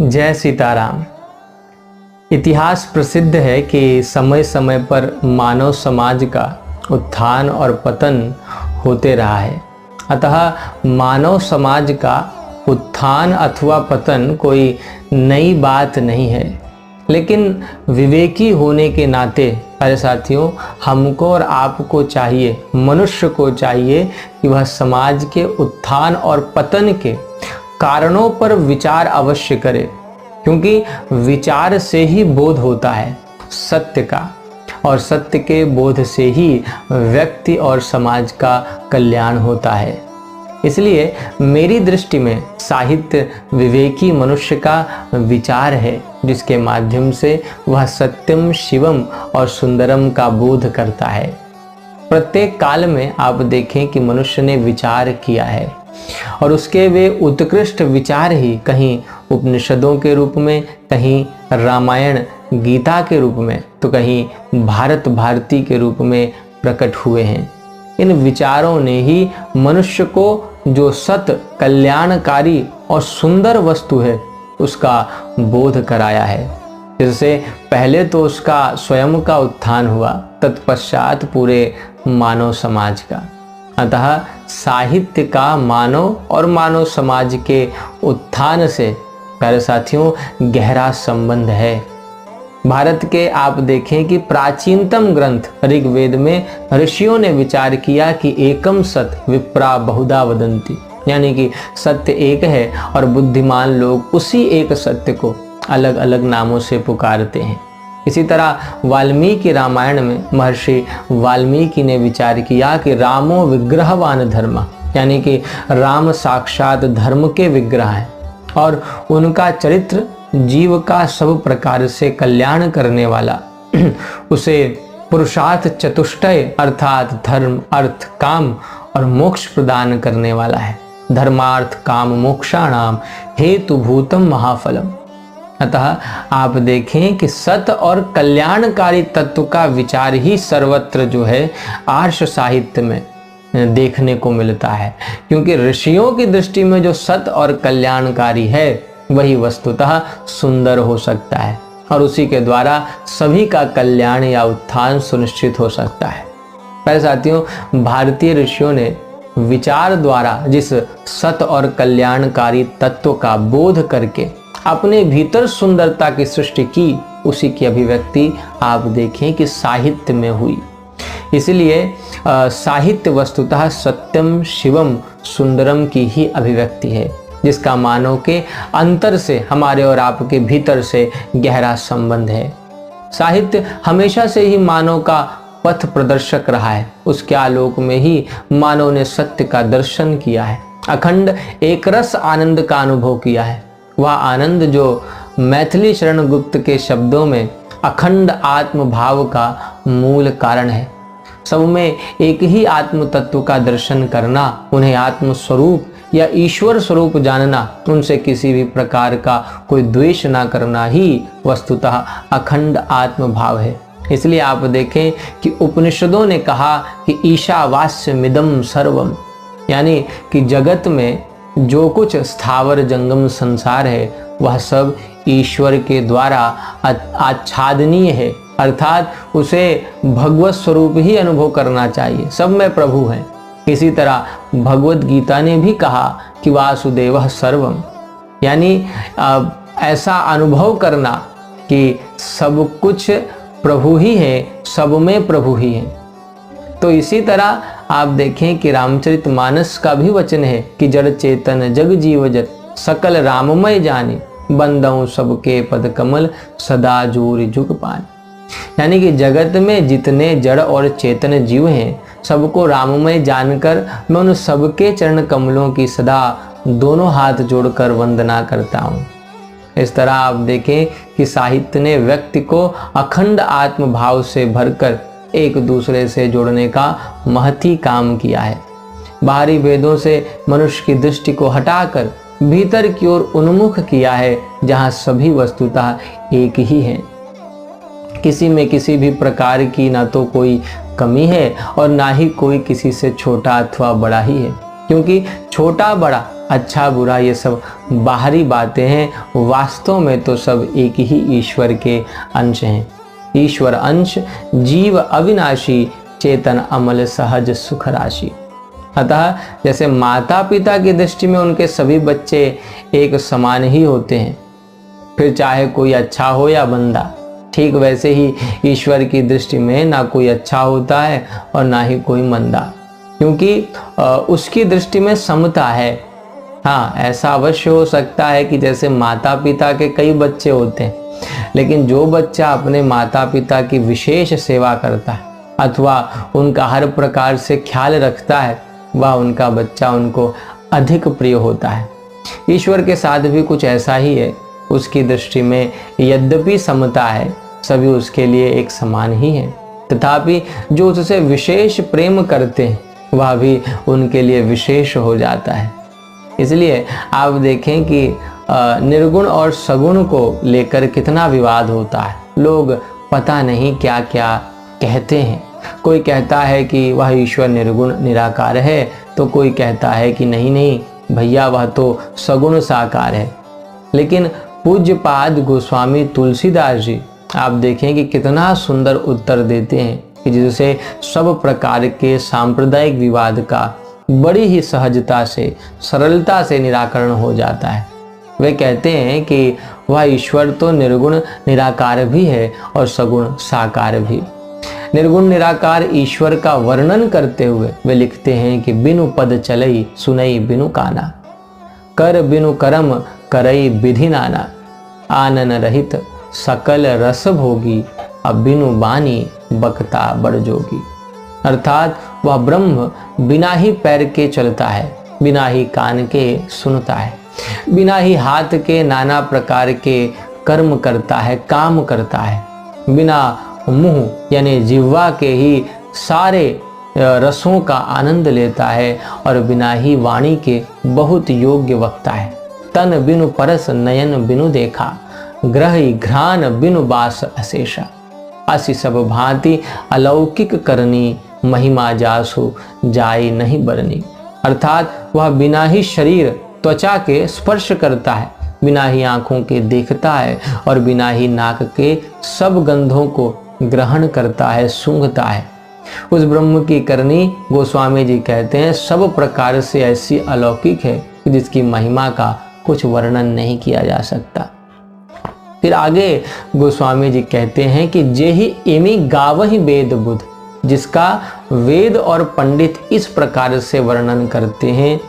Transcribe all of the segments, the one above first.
जय सीताराम। इतिहास प्रसिद्ध है कि समय समय पर मानव समाज का उत्थान और पतन होते रहा है। अतः मानव समाज का उत्थान अथवा पतन कोई नई बात नहीं है, लेकिन विवेकी होने के नाते अरे साथियों, हमको और आपको चाहिए, मनुष्य को चाहिए कि वह समाज के उत्थान और पतन के कारणों पर विचार अवश्य करे, क्योंकि विचार से ही बोध होता है सत्य का, और सत्य के बोध से ही व्यक्ति और समाज का कल्याण होता है। इसलिए मेरी दृष्टि में साहित्य विवेकी मनुष्य का विचार है, जिसके माध्यम से वह सत्यम शिवम और सुंदरम का बोध करता है। प्रत्येक काल में आप देखें कि मनुष्य ने विचार किया है, और उसके वे उत्कृष्ट विचार ही कहीं उपनिषदों के रूप में, कहीं रामायण गीता के रूप में, तो कहीं भारत भारती के रूप में प्रकट हुए हैं। इन विचारों ने ही मनुष्य को जो सत कल्याणकारी और सुंदर वस्तु है उसका बोध कराया है। इससे पहले तो उसका स्वयं का उत्थान हुआ, तत्पश्चात पूरे मानव समाज का। अतः साहित्य का मानव और मानव समाज के उत्थान से प्यारे साथियों गहरा संबंध है। भारत के आप देखें कि प्राचीनतम ग्रंथ ऋग्वेद में ऋषियों ने विचार किया कि एकम सत विप्रा बहुधा वदंती, यानी कि सत्य एक है और बुद्धिमान लोग उसी एक सत्य को अलग अलग नामों से पुकारते हैं। इसी तरह वाल्मीकि रामायण में महर्षि वाल्मीकि ने विचार किया कि रामो विग्रहवान धर्म, यानी कि राम साक्षात धर्म के विग्रह हैं और उनका चरित्र जीव का सब प्रकार से कल्याण करने वाला, उसे पुरुषार्थ चतुष्टय अर्थात धर्म अर्थ काम और मोक्ष प्रदान करने वाला है। धर्मार्थ काम मोक्षाणाम हेतु भूतम महाफलम। अतः आप देखें कि सत और कल्याणकारी तत्व का विचार ही सर्वत्र जो है आर्ष साहित्य में देखने को मिलता है, क्योंकि ऋषियों की दृष्टि में जो सत और कल्याणकारी है वही वस्तुतः सुंदर हो सकता है, और उसी के द्वारा सभी का कल्याण या उत्थान सुनिश्चित हो सकता है। पहले साथियों, भारतीय ऋषियों ने विचार द्वारा जिस सत और कल्याणकारी तत्व का बोध करके अपने भीतर सुंदरता की सृष्टि की, उसी की अभिव्यक्ति आप देखें कि साहित्य में हुई। इसलिए साहित्य वस्तुतः सत्यम शिवम सुंदरम की ही अभिव्यक्ति है, जिसका मानव के अंतर से, हमारे और आपके भीतर से गहरा संबंध है। साहित्य हमेशा से ही मानव का पथ प्रदर्शक रहा है। उसके आलोक में ही मानव ने सत्य का दर्शन किया है, अखंड एक रस आनंद का अनुभव किया है। वह आनंद जो मैथिली शरण गुप्त के शब्दों में अखंड आत्म भाव का मूल कारण है। सब में एक ही आत्म तत्व का दर्शन करना, उन्हें आत्म स्वरूप या ईश्वर स्वरूप जानना, उनसे किसी भी प्रकार का कोई द्वेष ना करना ही वस्तुतः अखंड आत्म भाव है। इसलिए आप देखें कि उपनिषदों ने कहा कि ईशावास्य मिदम सर्वम, यानी कि जगत में जो कुछ स्थावर जंगम संसार है वह सब ईश्वर के द्वारा आच्छादनीय है, अर्थात उसे भगवत स्वरूप ही अनुभव करना चाहिए। सब में प्रभु हैं। इसी तरह भगवत गीता ने भी कहा कि वासुदेवः सर्वम, यानी ऐसा अनुभव करना कि सब कुछ प्रभु ही है, सब में प्रभु ही है। तो इसी तरह आप देखें कि रामचरितमानस का भी वचन है कि जड़ चेतन जग जीव जत सकल राममय जानी, बंदऊं सबके पद कमल सदा जोर जुग पान, यानी कि जगत में जितने जड़ और चेतन जीव हैं सबको राममय जानकर मैं उन सबके चरण कमलों की सदा दोनों हाथ जोड़कर वंदना करता हूँ। इस तरह आप देखें कि साहित्य ने व्यक्ति को अखंड आत्म भाव से भरकर एक दूसरे से जोड़ने का महती काम किया है। बाहरी भेदों से मनुष्य की दृष्टि को हटाकर भीतर की ओर उन्मुख किया है, जहाँ सभी वस्तुतः एक ही हैं। किसी में किसी भी प्रकार की ना तो कोई कमी है और ना ही कोई किसी से छोटा अथवा बड़ा ही है, क्योंकि छोटा बड़ा अच्छा बुरा ये सब बाहरी बातें हैं, वास्तव में तो सब एक ही ईश्वर के अंश हैं। ईश्वर अंश जीव अविनाशी, चेतन अमल सहज सुख राशि। अतः जैसे माता पिता की दृष्टि में उनके सभी बच्चे एक समान ही होते हैं, फिर चाहे कोई अच्छा हो या बंदा, ठीक वैसे ही ईश्वर की दृष्टि में ना कोई अच्छा होता है और ना ही कोई मंदा, क्योंकि उसकी दृष्टि में समता है। हाँ, ऐसा अवश्य हो सकता है कि जैसे माता पिता के कई बच्चे होते हैं, लेकिन जो बच्चा अपने माता पिता की विशेष सेवा करता है अथवा उनका हर प्रकार से ख्याल रखता है, वह उनका बच्चा उनको अधिक प्रिय होता है। ईश्वर के साथ भी कुछ ऐसा ही है। उसकी दृष्टि में यद्यपि समता है, सभी उसके लिए एक समान ही है, तथापि जो उससे विशेष प्रेम करते हैं वह भी उनके लिए विशेष हो जाता है। इसलिए आप देखें कि निर्गुण और सगुण को लेकर कितना विवाद होता है। लोग पता नहीं क्या क्या कहते हैं। कोई कहता है कि वह ईश्वर निर्गुण निराकार है, तो कोई कहता है कि नहीं नहीं भैया, वह तो सगुण साकार है। लेकिन पूज्यपाद गोस्वामी तुलसीदास जी आप देखें कि कितना सुंदर उत्तर देते हैं कि जिससे सब प्रकार के सांप्रदायिक विवाद का बड़ी ही सहजता से, सरलता से निराकरण हो जाता है। वे कहते हैं कि वह ईश्वर तो निर्गुण निराकार भी है और सगुण साकार भी। निर्गुण निराकार ईश्वर का वर्णन करते हुए वे लिखते हैं कि बिनु पद चलई सुनई बिनु काना, कर बिनु करम करई विधि नाना, आनन रहित सकल रस भोगी, अब बिनु बानी बकता बड़ जोगी। अर्थात वह ब्रह्म बिना ही पैर के चलता है, बिना ही कान के सुनता है, बिना ही हाथ के नाना प्रकार के कर्म करता है, काम करता है, बिना मुंह यानी जिह्वा के ही सारे रसों का आनंद लेता है और बिना ही वाणी के बहुत योग्य वक्ता है। तन बिनु परस नयन बिनु देखा, ग्रही घ्राण बिनु बास अशेषा, असी सब भांति अलौकिक करनी, महिमा जासु जाई नहीं बरनी। अर्थात वह बिना ही शरीर त्वचा के स्पर्श करता है, बिना ही आंखों के देखता है और बिना ही नाक के सब गंधों को ग्रहण करता है, सूंघता है। उस ब्रह्म की करनी गोस्वामी जी कहते हैं सब प्रकार से ऐसी अलौकिक है कि जिसकी महिमा का कुछ वर्णन नहीं किया जा सकता। फिर आगे गोस्वामी जी कहते हैं कि जेहि एमि गावहि वेद बुध, जिसका वेद और पंडित इस प्रकार से वर्णन करते हैं,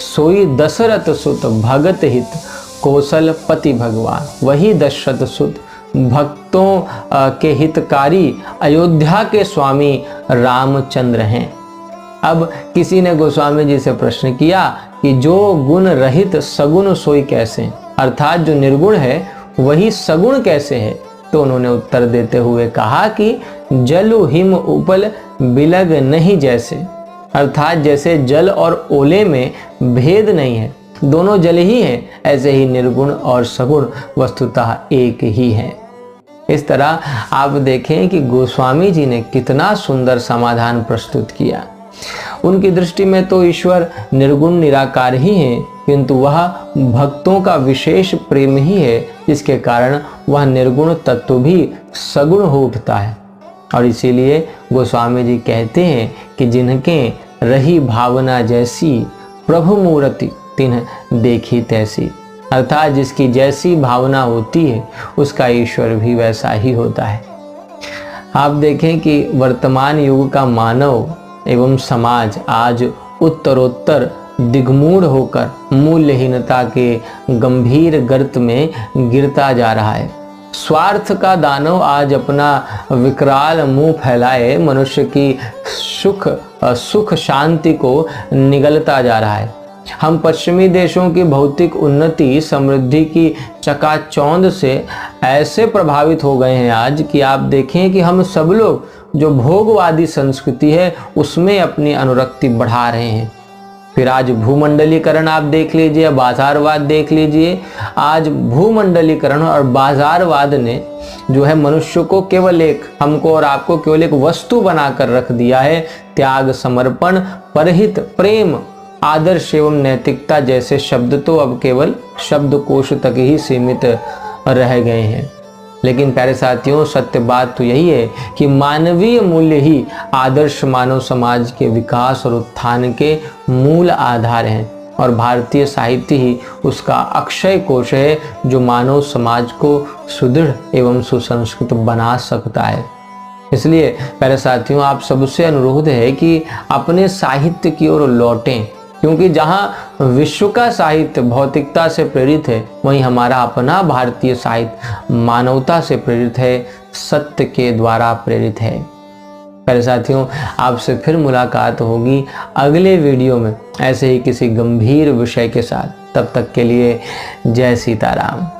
सोई दशरथ सुत भगत हित कौशल पति भगवान। वही दशरथ सुत भक्तों के हितकारी अयोध्या के स्वामी रामचंद्र हैं। अब किसी ने गोस्वामी जी से प्रश्न किया कि जो गुण रहित सगुण सोई कैसे, अर्थात जो निर्गुण है वही सगुण कैसे है। तो उन्होंने उत्तर देते हुए कहा कि जलु हिम उपल बिलग नहीं जैसे, अर्थात जैसे जल और ओले में भेद नहीं है, दोनों जल ही हैं, ऐसे ही निर्गुण और सगुण वस्तुतः एक ही हैं। इस तरह आप देखें कि गोस्वामी जी ने कितना सुंदर समाधान प्रस्तुत किया। उनकी दृष्टि में तो ईश्वर निर्गुण निराकार ही है, किंतु वह भक्तों का विशेष प्रेम ही है, जिसके कारण वह निर्गुण तत्व भी सगुण हो उठता है। और इसीलिए गोस्वामी जी कहते हैं कि जिनके रही भावना जैसी, प्रभु मूर्ति तिन्ह देखी तैसी, अर्थात जिसकी जैसी भावना होती है उसका ईश्वर भी वैसा ही होता है। आप देखें कि वर्तमान युग का मानव एवं समाज आज उत्तरोत्तर दिग्मूढ़ होकर मूल्यहीनता के गंभीर गर्त में गिरता जा रहा है। स्वार्थ का दानव आज अपना विकराल मुंह फैलाए मनुष्य की सुख शांति को निगलता जा रहा है। हम पश्चिमी देशों की भौतिक उन्नति समृद्धि की चकाचौंध से ऐसे प्रभावित हो गए हैं आज कि आप देखें कि हम सब लोग जो भोगवादी संस्कृति है उसमें अपनी अनुरक्ति बढ़ा रहे हैं। फिर आज भूमंडलीकरण आप देख लीजिए, बाजारवाद देख लीजिए। आज भूमंडलीकरण और बाजारवाद ने जो है मनुष्य को केवल एक, हमको और आपको केवल एक वस्तु बनाकर रख दिया है। त्याग, समर्पण, परहित, प्रेम आदर्श एवं नैतिकता जैसे शब्द तो अब केवल शब्दकोश तक ही सीमित रह गए हैं। लेकिन प्यारे साथियों, सत्य बात तो यही है कि मानवीय मूल्य ही आदर्श मानव समाज के विकास और उत्थान के मूल आधार हैं, और भारतीय साहित्य ही उसका अक्षय कोश है जो मानव समाज को सुदृढ़ एवं सुसंस्कृत बना सकता है। इसलिए प्यारे साथियों, आप सबसे अनुरोध है कि अपने साहित्य की ओर लौटें, क्योंकि जहाँ विश्व का साहित्य भौतिकता से प्रेरित है, वहीं हमारा अपना भारतीय साहित्य मानवता से प्रेरित है, सत्य के द्वारा प्रेरित है। प्यारे साथियों, आपसे फिर मुलाकात होगी अगले वीडियो में ऐसे ही किसी गंभीर विषय के साथ। तब तक के लिए जय सीताराम।